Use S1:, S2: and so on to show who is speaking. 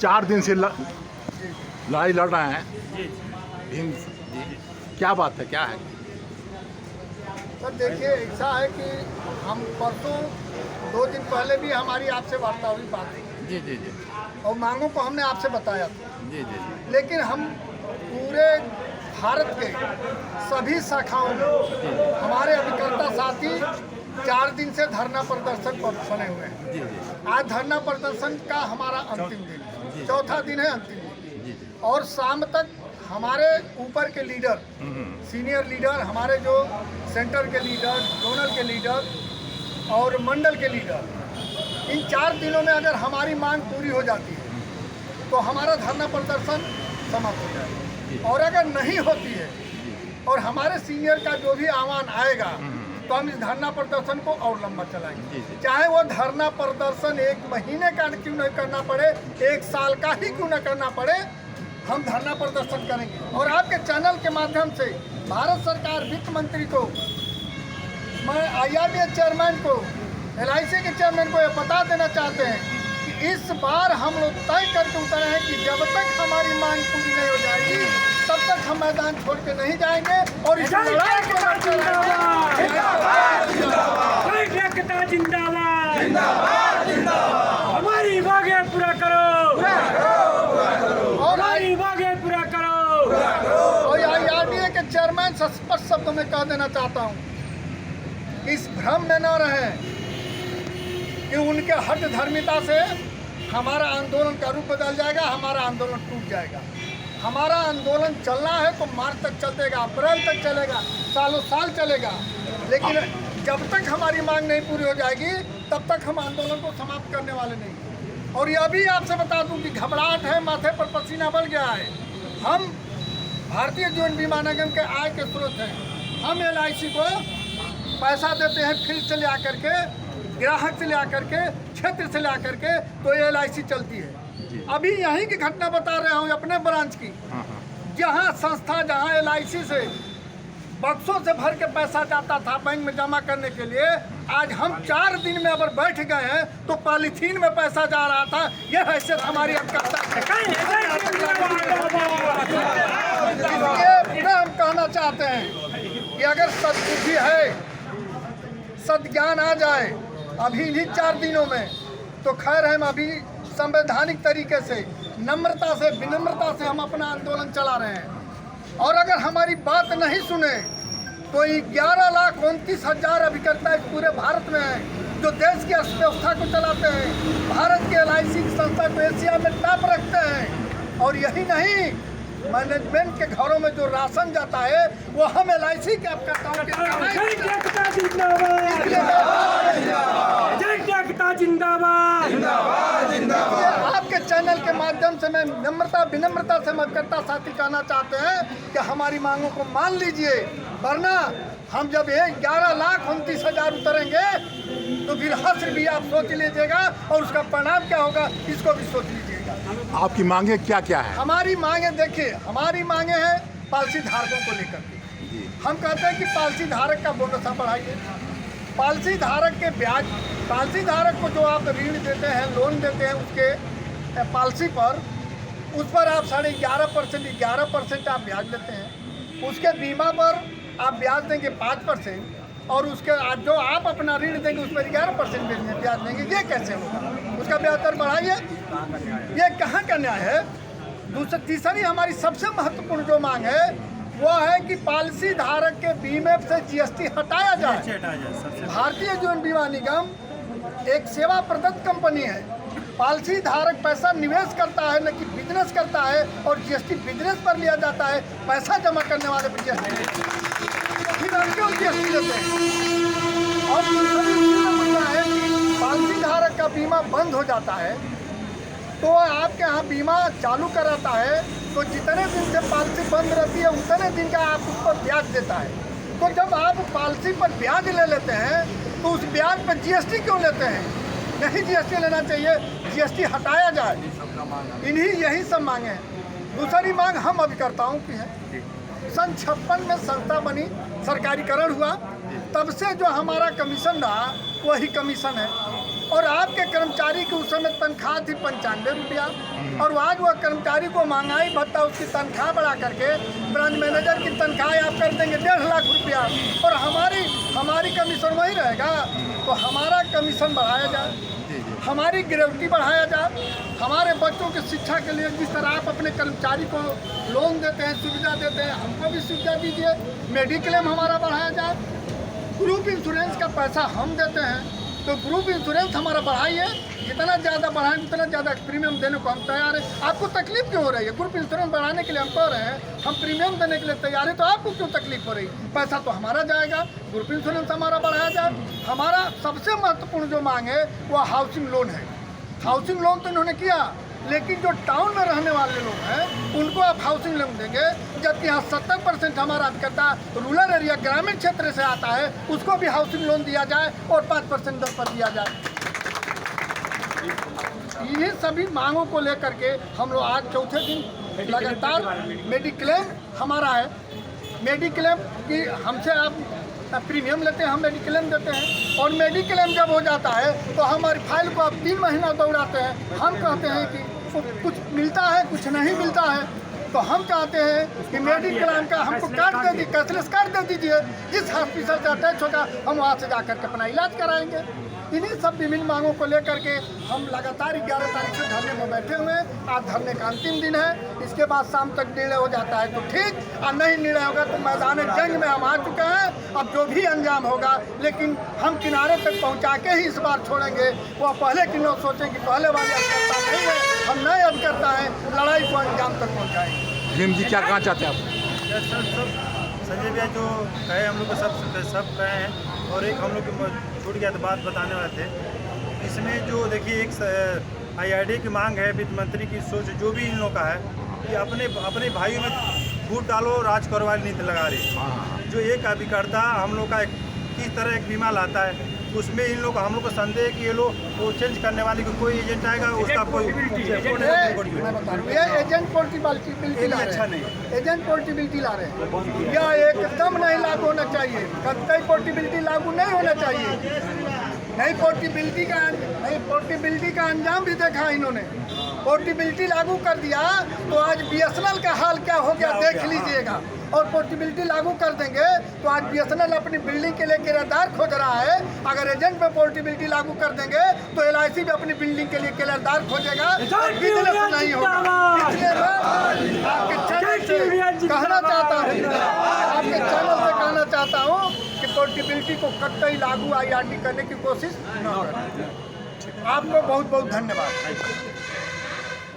S1: 4 दिन से लड़ाई लड़ रहे हैं भीम जी, क्या बात है, क्या है?
S2: सर देखिए, ऐसा है कि हम परसों 2 दिन पहले भी हमारी आपसे वार्ता हुई बात
S1: जी जी जी
S2: और मांगों को हमने आपसे बताया था।
S1: जी जी जी
S2: लेकिन हम पूरे भारत के सभी शाखाओं में हमारे अभिकर्ता साथी 4 दिन से धरना प्रदर्शन पर बने हुए हैं।
S1: जी जी
S2: आज धरना प्रदर्शन का हमारा अंतिम दिन है, चौथा दिन है, अंतिम दिन।
S1: जी
S2: और शाम तक हमारे ऊपर के लीडर, सीनियर लीडर, हमारे जो सेंटर के लीडर, जोनल के लीडर और मंडल के लीडर, इन 4 दिनों में अगर हमारी मांग पूरी हो जाती है तो हमारा धरना प्रदर्शन समाप्त हो जाएगा। और अगर नहीं होती है और हमारे सीनियर का जो भी आह्वान आएगा तो हम इस धरना प्रदर्शन को और लंबा चलाएंगे। चाहे वो धरना प्रदर्शन 1 महीने का क्यों नहीं करना पड़े, 1 साल का ही क्यों न करना पड़े, हम धरना प्रदर्शन करेंगे। और आपके चैनल के माध्यम से भारत सरकार वित्त मंत्री को, मैं IRDA चेयरमैन को, LIC के चेयरमैन को ये बता देना चाहते हैं कि इस बार हम लोग तय करके उतरे हैं कि जब तक हमारी मांग पूरी नहीं हो जाएगी तब तक हम मैदान छोड़ के नहीं जाएंगे। और इस लड़ाई को
S3: हमारी मांगे पूरा करो, हमारी मांगे पूरा करो।
S2: और IRDA के चेयरमैन से स्पष्ट शब्दों में कह देना चाहता हूँ कि इस भ्रम में न रहें कि उनके हट धर्मिता से हमारा आंदोलन का रूप बदल जाएगा, हमारा आंदोलन टूट जाएगा। हमारा आंदोलन चलना है तो मार्च तक चलेगा, अप्रैल तक चलेगा, सालों साल चलेगा। लेकिन जब तक हमारी मांग नहीं पूरी हो जाएगी तब तक हम आंदोलन को समाप्त करने वाले नहीं। और यह भी आपसे बता दूं कि घबराहट है, माथे पर पसीना बल गया है। हम भारतीय जीवन बीमा निगम के आय के स्रोत हैं। हम LIC को पैसा देते हैं फील्ड से ले आकर के, ग्राहक से ले आकर के, क्षेत्र से ले आकर के, तो ये LIC चलती है। अभी यहीं की घटना बता रहा हूँ अपने ब्रांच की, जहाँ संस्था, जहाँ LIC से बक्सों से भर के पैसा जाता था बैंक में जमा करने के लिए, आज हम 4 दिन में अगर बैठ गए हैं तो पॉलीथीन में पैसा जा रहा था। यह हैसियत हमारी अभिकर्ता है। इसलिए हम कहना चाहते हैं कि अगर सद्बुद्धि है, सद्ज्ञान आ जाए अभी इन्हीं 4 दिनों में, तो खैर हम अभी संवैधानिक तरीके से, नम्रता से, विनम्रता से हम अपना आंदोलन चला रहे हैं। और अगर हमारी बात नहीं सुने तो 11,29,000 अभिकर्ता इस पूरे भारत में हैं जो देश की अर्थव्यवस्था को चलाते हैं, भारत के LIC की संस्था को एशिया में टॉप रखते हैं। और यही नहीं, मैनेजमेंट के घरों में जो राशन जाता है वो हम LIC के अभिकर्ताओं के आपके चैनल के माध्यम से मैं नम्रता विनम्रता से अभिकर्ता साथी कहना चाहते हैं कि हमारी मांगों को मान लीजिए, वरना हम जब 11,29,000 उतरेंगे तो फिर हश्र भी आप सोच लीजिएगा और उसका परिणाम क्या होगा इसको भी सोच लीजिएगा।
S1: आपकी मांगे क्या क्या है?
S2: हमारी मांगे देखिए, हमारी मांगे हैं पॉलिसी धारकों को लेकर के। हम कहते हैं कि पॉलिसी धारक का बोनस बढ़ाइए, पॉलिसी धारक के ब्याज, पॉलिसी धारक को जो आप ऋण देते हैं, लोन देते हैं उसके पॉलिसी पर, उस पर आप 11.5% आप ब्याज लेते हैं। उसके बीमा पर आप ब्याज देंगे 5% और उसके जो आप अपना ऋण देंगे उस पर 11% ब्याज देंगे। ये कैसे होगा? उसका ब्याज दर बढ़ाइए, ये कहाँ का न्याय है? तीसरी हमारी सबसे महत्वपूर्ण जो मांग है वो है कि पॉलिसी धारक के बीमे से GST हटाया जाए। भारतीय जीवन बीमा निगम एक सेवा प्रदत्त कंपनी है। पॉलिसी धारक पैसा निवेश करता है, न कि बिजनेस करता है, और GST बिजनेस पर लिया जाता है, पैसा जमा करने वाले पर GST फिर हम क्यों GST देते हैं? और है कि पॉलिसी धारक का बीमा बंद हो जाता है तो आपके यहाँ बीमा चालू कराता है तो जितने दिन से पॉलिसी बंद रहती है उतने दिन का आप उस पर ब्याज देता है। तो जब आप पॉलिसी पर ब्याज ले लेते हैं तो उस ब्याज पर GST क्यों लेते हैं? नहीं GST लेना चाहिए, GST हटाया जाए। यही सब मांगे हैं। दूसरी मांग हम अभिकर्ताओं की है। सन 56 में संस्था बनी, सरकारीकरण हुआ, तब से जो हमारा कमीशन रहा वही कमीशन है। और आपके कर्मचारी की उस समय तनख्वाह थी 95 रुपया, और आज वह कर्मचारी को महंगाई भत्ता उसकी तनख्वाह बढ़ा करके ब्रांच मैनेजर की तनख्वाह आप कर देंगे 1.5 लाख रुपया, और हमारी कमीशन वही रहेगा। तो हमारा कमीशन बढ़ाया जाए, हमारी ग्रेविटी बढ़ाया जाए, हमारे बच्चों की शिक्षा के लिए जिस तरह आप अपने कर्मचारी को लोन देते हैं, सुविधा देते हैं, हमको भी सुविधा दीजिए। मेडिक्लेम हमारा बढ़ाया जाए, ग्रुप इंश्योरेंस का पैसा हम देते हैं तो ग्रुप इंश्योरेंस हमारा बढ़ाइए, जितना ज़्यादा बढ़ाएं उतना ज़्यादा प्रीमियम देने को हम तैयार हैं। आपको तकलीफ क्यों हो रही है? ग्रुप इंश्योरेंस बढ़ाने के लिए हम कह रहे हैं, हम प्रीमियम देने के लिए तैयार हैं, तो आपको क्यों तकलीफ हो रही है? पैसा तो हमारा जाएगा, ग्रुप इंश्योरेंस हमारा बढ़ाया जाए। हमारा सबसे महत्वपूर्ण जो मांग है वो हाउसिंग लोन है। हाउसिंग लोन तो इन्होंने किया, लेकिन जो टाउन में रहने वाले लोग हैं उनको आप हाउसिंग लोन देंगे, जबकि यहाँ 70% हमारा अभिकर्ता रूरल एरिया ग्रामीण क्षेत्र से आता है, उसको भी हाउसिंग लोन दिया जाए और 5% दर पर दिया जाए। ये सभी मांगों को लेकर के हम लोग आज चौथे दिन लगातार मेडिक्लेम हमारा है। मेडिक्लेम की हमसे आप प्रीमियम लेते हैं, हम मेडिक्लेम देते हैं, और मेडिक्लेम जब हो जाता है तो हमारी फाइल को आप 3 महीना दौड़ाते हैं। हम कहते हैं कि कुछ मिलता है, कुछ नहीं मिलता है, तो हम चाहते हैं कि मेडिक्लेम का हमको कार्ड दे दीजिए, कैशलेस कार्ड दे दीजिए, जिस हॉस्पिटल से अटैच होगा हम वहाँ से जाकर के अपना इलाज कराएंगे। इन्हीं सब विभिन्न मांगों को लेकर के हम लगातार 11 तारीख से धरने में बैठे हुए हैं। आज धरने का अंतिम दिन है, इसके बाद शाम तक निर्णय हो जाता है तो ठीक, और नहीं निर्णय होगा तो मैदान जंग में हम आ चुके हैं। अब जो भी अंजाम होगा, लेकिन हम किनारे तक पहुंचा के ही इस बार छोड़ेंगे। वो पहले की लोग सोचें कि पहले वाले अभिकर्ता नहीं है, हम नए अभिकर्ता हैं, लड़ाई को अंजाम तक पहुँचाएंगे।
S1: भीम जी क्या कहना चाहते हैं आप?
S4: संजय भैया जो कहे हम लोग को सब कहे हैं, और एक हम लोग छूट गया तो बात बताने वाले थे। इसमें जो देखिए एक IRD की मांग है, वित्त मंत्री की सोच जो भी इन लोग का है कि अपने भाइयों में फूट डालो, राज करो वाली नीति लगा रही। जो एक अभिकर्ता हम लोग का किस तरह एक बीमा लाता है, उसमें इन लोग हम लोग को संदेह है कि ये लोग वो चेंज करने वाले को कोई एजेंट आएगा, उसका कोई
S2: ये एजेंट पोर्टेबिलिटी ला
S4: अच्छा
S2: रहे
S4: नहीं,
S2: हैं, एजेंट पोर्टेबिलिटी ला रहे हैं, यह एकदम नहीं लागू होना चाहिए। कतई पोर्टेबिलिटी लागू नहीं होना चाहिए। नहीं पोर्टेबिलिटी का अंजाम भी देखा इन्होंने। पोर्टेबिलिटी लागू कर दिया तो आज BSNL का हाल क्या हो गया देख लीजिएगा। और पोर्टेबिलिटी लागू कर देंगे तो आज BSNL अपनी बिल्डिंग के लिए किराएदार खोज रहा है। अगर एजेंट पे पोर्टेबिलिटी लागू कर देंगे तो LIC भी अपनी बिल्डिंग के लिए किराएदार खोजेगा, बिजनेस नहीं होगा। इसलिए मैं आपके चैनल से कहना चाहता हूँ कि पोर्टेबिलिटी को कतई लागू IRD करने की कोशिश न करें। आपको बहुत बहुत धन्यवाद।